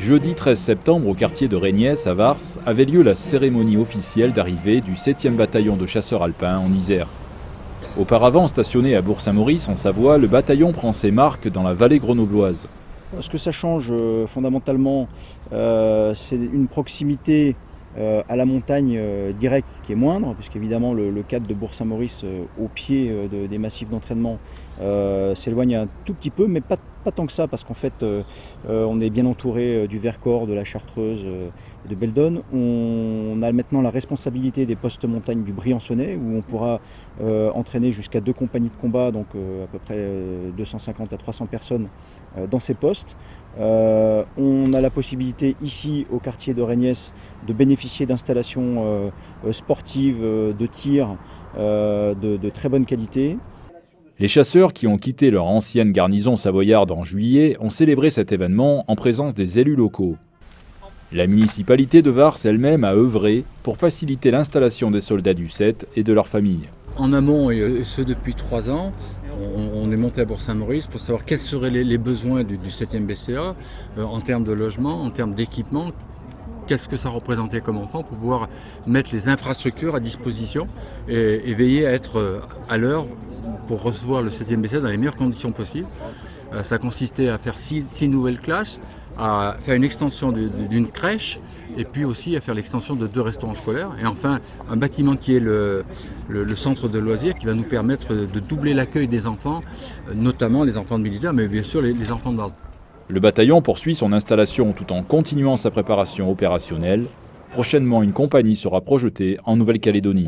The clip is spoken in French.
Jeudi 13 septembre, au quartier de Régniès, à Vars, avait lieu la cérémonie officielle d'arrivée du 7e bataillon de chasseurs alpins en Isère. Auparavant stationné à Bourg-Saint-Maurice, en Savoie, le bataillon prend ses marques dans la vallée grenobloise. Ce que ça change fondamentalement, c'est une proximité à la montagne directe qui est moindre, puisqu'évidemment le cadre de Bourg-Saint-Maurice au pied des massifs d'entraînement s'éloigne un tout petit peu, mais pas tant que ça, parce qu'en fait on est bien entouré du Vercors, de la Chartreuse et de Beldonne. On a maintenant la responsabilité des postes montagne du Briançonnais, où on pourra entraîner jusqu'à 2 compagnies de combat, donc à peu près 250 à 300 personnes dans ces postes. On a la possibilité ici au quartier de Régniès de bénéficier d'installations sportives, de tir de très bonne qualité. Les chasseurs qui ont quitté leur ancienne garnison savoyarde en juillet ont célébré cet événement en présence des élus locaux. La municipalité de Vars elle-même a œuvré pour faciliter l'installation des soldats du 7 et de leurs familles. En amont, et ce depuis 3 ans, on est monté à Bourg-Saint-Maurice pour savoir quels seraient les besoins du 7e BCA en termes de logement, en termes d'équipement. Qu'est-ce que ça représentait comme enfant pour pouvoir mettre les infrastructures à disposition et veiller à être à l'heure pour recevoir le 7e BCA dans les meilleures conditions possibles. Ça consistait à faire 6 nouvelles classes, à faire une extension d'une crèche et puis aussi à faire l'extension de 2 restaurants scolaires. Et enfin, un bâtiment qui est le centre de loisirs qui va nous permettre de doubler l'accueil des enfants, notamment les enfants de militaires, mais bien sûr les enfants de l'ordre. Le bataillon poursuit son installation tout en continuant sa préparation opérationnelle. Prochainement, une compagnie sera projetée en Nouvelle-Calédonie.